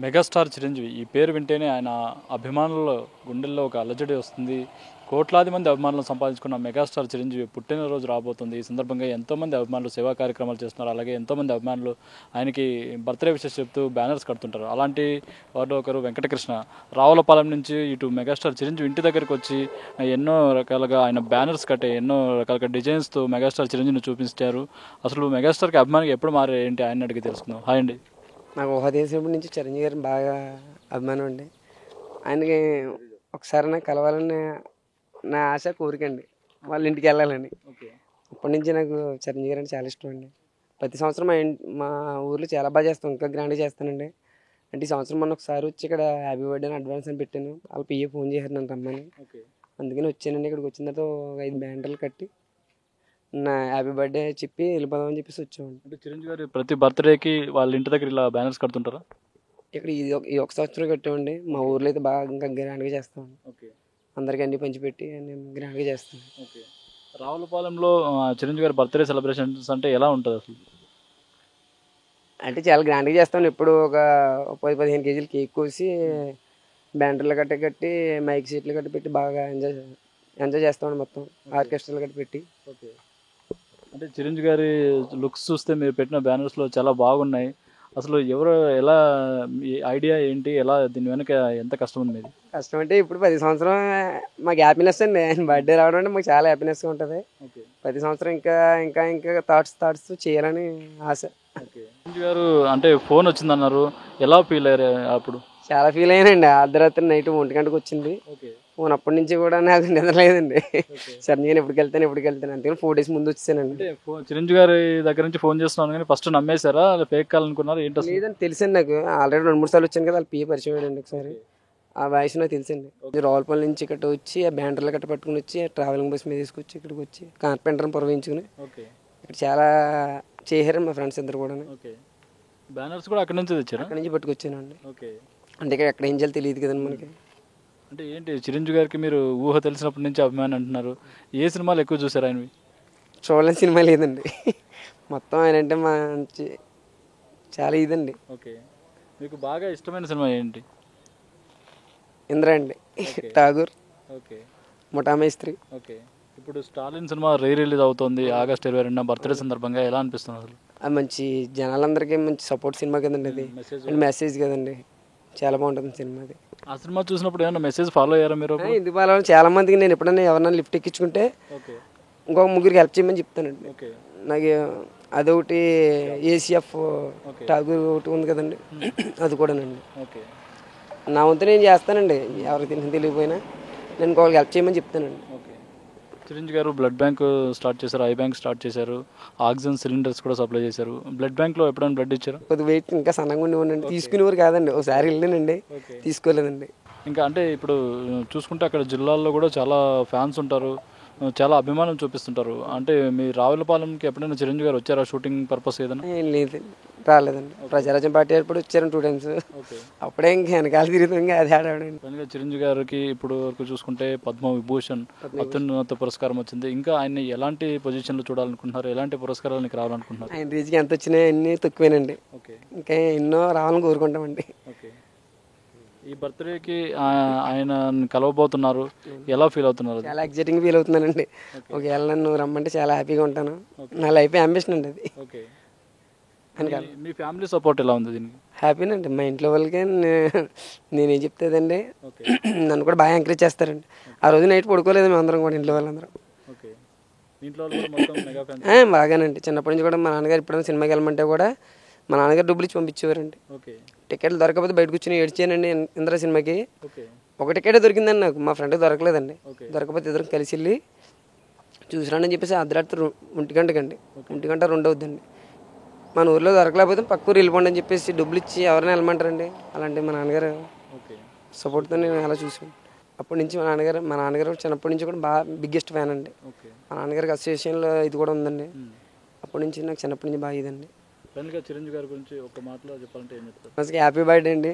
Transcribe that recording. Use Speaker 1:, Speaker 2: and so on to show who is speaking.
Speaker 1: Megastar Chiranjeevi ఈ పేరు వింటేనే ఆయన అభిమానుల గుండెల్లో ఒక అలజడి వస్తుంది. కోట్లాది మంది అభిమానులను సంపాదించుకున్న మెగాస్టార్ చిరంజీవి పుట్టినరోజు రాబోతుంది. ఈ సందర్భంగా ఎంతోమంది అభిమానులు సేవా కార్యక్రమాలు చేస్తున్నారు. అలాగే ఎంతోమంది అభిమానులు ఆయనకి బర్త్డే విషెస్ చెప్తూ బ్యానర్స్ కడుతుంటారు. అలాంటి వారిలో ఒకరు వెంకటకృష్ణ. రావులపాలెం నుంచి ఇటు మెగాస్టార్ చిరంజీవి ఇంటి దగ్గరికి వచ్చి ఎన్నో రకాలుగా ఆయన బ్యానర్స్ కట్టే ఎన్నో రకాలుగా డిజైన్స్తో మెగాస్టార్ చిరంజీవిని చూపించారు. అసలు మెగాస్టార్కి అభిమానికి ఎప్పుడు మారే ఏంటి ఆయన అడిగి తెలుసుకుందాం. హాయ్ అండి.
Speaker 2: నాకు ఊహ తెలిసినప్పటి నుంచి చిరంజీవి గారిని బాగా అభిమానం అండి. ఆయనకి ఒకసారి నాకు కలవాలని నా ఆశ, కోరికండి వాళ్ళ ఇంటికి వెళ్ళాలని. అప్పటి నుంచి నాకు చిరంజీవి గారు అంటే చాలా ఇష్టం అండి. ప్రతి సంవత్సరం మా ఊర్లో చాలా బాగా చేస్తాం, ఇంకా గ్రాండ్గా చేస్తానండి. అంటే ఈ సంవత్సరం మొన్న ఒకసారి వచ్చి ఇక్కడ హ్యాపీ బర్త్డే అని అడ్వాన్స్ అని పెట్టాను. వాళ్ళు పిఏ ఫోన్ చేశారు నన్ను రమ్మని. అందుకని వచ్చానండి. ఇక్కడికి వచ్చిన తర్వాత 5 బ్యానర్లు కట్టి నా హ్యాపీ బర్త్డే చెప్పి వెళ్ళిపోదామని చెప్పేసి వచ్చామండి.
Speaker 1: అంటే చిరంజీవి గారు ప్రతి బర్త్డేకి వాళ్ళ ఇంటి దగ్గర ఇలా బ్యానర్స్ కడుతుంటారా?
Speaker 2: ఇక్కడ ఈ ఒక సంవత్సరం కట్టామండి. మా ఊర్లో అయితే బాగా ఇంకా గ్రాండ్గా చేస్తామండి. అందరికీ అన్ని పంచిపెట్టి నేను గ్రాండ్గా చేస్తాను.
Speaker 1: రావులపాలెంలో చిరంజీవి గారి బర్త్డే సెలబ్రేషన్స్ అంటే ఎలా ఉంటుంది అసలు?
Speaker 2: అంటే చాలా గ్రాండ్గా చేస్తాను. ఎప్పుడు ఒక 10-15 కేజీలు కేక్ కోసి బ్యానర్లు కట్టి మైక్ సీట్లు కట్టి పెట్టి బాగా ఎంజాయ్ చేస్తామండి. మొత్తం ఆర్కెస్ట్రాలు కట్టి పెట్టి.
Speaker 1: అంటే చిరంజీవి గారి లుక్స్ చూస్తే మీరు పెట్టిన బ్యానర్స్లో చాలా బాగున్నాయి. అసలు ఎవరు ఎలా మీ ఐడియా ఏంటి, ఎలా దీని వెనక ఎంత కష్టం ఉంది మీది?
Speaker 2: కష్టం అంటే ఇప్పుడు 10 సంవత్సరం మాకు హ్యాపీనెస్ అండి. ఆయన బర్త్డే రావడం అంటే మాకు చాలా హ్యాపీనెస్గా ఉంటుంది. ప్రతి సంవత్సరం ఇంకా ఇంకా ఇంకా థాట్స్ చేయాలని ఆశ.
Speaker 1: చిరంజీవి గారు అంటే ఫోన్ వచ్చిందన్నారు, ఎలా ఫీల్ అయ్యారు అప్పుడు?
Speaker 2: చాలా ఫీల్ అయ్యానండి. అర్ధరాత్రి నైట్ 1 గంటకు వచ్చింది ఫోన్. అప్పటి నుంచి కూడా నాకు నిద్ర లేదండి. సరే నేను ఎప్పటికి వెళ్తాను అందుకని 4 days ముందు వచ్చేసానండి.
Speaker 1: అంటే చిరంజీవి గారి దగ్గర నుంచి ఫోన్ చేస్తున్నాను కానీ ఫస్ట్ నమ్మేశారా, ఫేక్ కాల్ అనుకున్నారా ఏంటి?
Speaker 2: లేదని తెలుసండి నాకు. ఆల్రెడీ 2-3 సార్లు వచ్చాను కదా, వాళ్ళు పిఏ పరిచయం అయ్యాడండి. ఒకసారి ఆ వాయిస్ నాకు తెలుసండి. రావులపల్లి నుంచి ఇక్కడ వచ్చి ఆ బ్యానర్లు గట్ట పట్టుకుని వచ్చి ట్రావెలింగ్ బస్ మీద తీసుకొచ్చి ఇక్కడికి వచ్చి కార్పెంటర్ని పురవించుకుని ఇక్కడ చాలా చేశారు మా ఫ్రెండ్స్ ఇద్దరు కూడా.
Speaker 1: బ్యానర్స్ కూడా అక్కడ నుంచి తెచ్చారు?
Speaker 2: అక్కడ నుంచి పట్టుకొచ్చానండి. అంటే ఇక్కడ ఎక్కడ ఏం చేయాలో తెలియదు కదండి మనకి.
Speaker 1: అంటే ఏంటి చిరంజీవి గారికి మీరు ఊహ తెలిసినప్పటి నుంచి అభిమాని అంటున్నారు. ఏ సినిమాలు ఎక్కువ చూసారు ఆయనవి?
Speaker 2: చూడలేని సినిమా లేదండి. మొత్తం ఆయన అంటే మంచి చాలా ఇదండి.
Speaker 1: మీకు బాగా ఇష్టమైన సినిమా ఏంటి?
Speaker 2: ఇంద్ర అండి, ఠాగూర్, ముఠా మేస్త్రి.
Speaker 1: ఇప్పుడు స్టాలిన్ సినిమా రిలీజ్ అవుతుంది ఆగస్ట్ 22 బర్త్డే సందర్భంగా. ఎలా అనిపిస్తుంది అసలు?
Speaker 2: అది మంచి జనాలందరికీ మంచి సపోర్ట్ సినిమా కదండి. అది మెసేజ్ కదండి. చాలా బాగుంటుంది సినిమా. అది
Speaker 1: ఆ సినిమా చూసినప్పుడు ఏమన్నా మెసేజ్ ఫాలో అయ్యారా మీరు?
Speaker 2: ఎందుకు ఫాలో? చాలా మందికి నేను ఎప్పుడైనా ఎవరైనా లిఫ్ట్ ఎక్కించుకుంటే ఇంకొక 3 హెల్ప్ చేయమని చెప్తానండి. నాకు అదొకటి ఏసీఎఫ్ ఠాగూర్ ఒకటి ఉంది కదండి, అది కూడానండి. నా వంతు నేను చేస్తానండి. ఎవరికి తెలియకపోయినా నేను ఇంకొకరికి హెల్ప్ చేయమని చెప్తానండి.
Speaker 1: చిరంజీవి గారు బ్లడ్ బ్యాంక్ స్టార్ట్ చేశారు, ఐ బ్యాంక్ స్టార్ట్ చేశారు, ఆక్సిజన్ సిలిండర్స్ కూడా సప్లై చేశారు. బ్లడ్ బ్యాంక్లో ఎప్పుడైనా బ్లడ్ ఇచ్చారు?
Speaker 2: కొద్దిగా వెయిట్ ఇంకా సన్నగా ఉండేవాడిని. తీసుకునేవారు కాదండి. ఒకసారి వెళ్ళానండి, తీసుకోలేదండి.
Speaker 1: ఇంకా అంటే ఇప్పుడు చూసుకుంటే అక్కడ జిల్లాల్లో కూడా చాలా ఫ్యాన్స్ ఉంటారు, చాలా అభిమానం చూపిస్తుంటారు. అంటే మీ రావులపాలెంకి ఎప్పుడైనా చిరంజీవి గారు వచ్చారా షూటింగ్ పర్పస్ ఏదైనా?
Speaker 2: ఏం లేదు, రాలేదండి. ప్రజారాజ్యం పార్టీ ఏర్పడి వచ్చారు 2 times. అప్పుడే ఇంకా వెనకాల తిరుగుతుంది. ఇంకా అది ఆడాడండి.
Speaker 1: చిరంజీవి గారికి ఇప్పుడు వరకు చూసుకుంటే పద్మవిభూషణ్ అత్యున్నత పురస్కారం వచ్చింది. ఇంకా ఆయన ఎలాంటి పొజిషన్లో చూడాలనుకుంటున్నారు, ఎలాంటి పురస్కారానికి రావాలనుకుంటున్నారు?
Speaker 2: ఆయన రీచ్కి ఎంత వచ్చినాయి అన్నీ తక్కువేనండి. ఇంకా ఎన్నో రావాలని కోరుకుంటామండి.
Speaker 1: ఈ బర్త్డేకి ఆయన కలవబోతున్నారు, ఎలా ఫీల్ అవుతున్నారు?
Speaker 2: చాలా ఎగ్జైటింగ్ ఫీల్ అవుతున్నానండి. ఒకవేళ నన్ను రమ్మంటే చాలా హ్యాపీగా ఉంటాను. నా లైఫ్ అంబిషన్ అండి అది.
Speaker 1: మీ ఫ్యామిలీ సపోర్ట్ ఎలా ఉంది దీనికి?
Speaker 2: హ్యాపీనండి. మా ఇంట్లో వాళ్ళకి నేనేం చెప్తాదండి, నన్ను కూడా బాగా ఎంకరేజ్ చేస్తారండి. ఆ రోజు నైట్ పడుకోలేదు మేము అందరం కూడా, ఇంట్లో వాళ్ళందరం. బాగానండి. చిన్నప్పటి నుంచి కూడా మా నాన్నగారు ఎప్పుడైనా సినిమాకి వెళ్ళమంటే కూడా మా నాన్నగారు డబ్బులు ఇచ్చి పంపించేవారండి. టికెట్లు దొరకకపోతే బయట కూర్చొని ఏడ్చానండి. ఇంద్ర సినిమాకి ఒక టికెటే దొరికిందండి నాకు, మా ఫ్రెండ్కి దొరకలేదండి. దొరకకపోతే ఇద్దరం కలిసి వెళ్ళి చూసిరానని చెప్పేసి అర్ధరాత్రి 1 గంటకండి, 1 గంట 2 అవుతుందండి. మన ఊర్లో దొరకలేకపోతే పక్క ఊరు వెళ్ళిపోండి అని చెప్పేసి డబ్బులు ఇచ్చి ఎవరైనా వెళ్ళమంటారండి. అలాంటి మా నాన్నగారు సపోర్ట్తో నేను అలా చూసాను. అప్పటి నుంచి మా నాన్నగారు చిన్నప్పటి నుంచి కూడా బాగా బిగ్గెస్ట్ ఫ్యాన్ అండి. మా నాన్నగారికి అసోసియేషన్లో ఇది కూడా ఉందండి. అప్పటి నుంచి నాకు చిన్నప్పటి నుంచి బాగా ఇదండి.
Speaker 1: చిరంజీవి గారి గురించి ఒక మాటలో చెప్పాలంటే ఏం చెప్తారు?
Speaker 2: హ్యాపీ బర్త్డే అండి.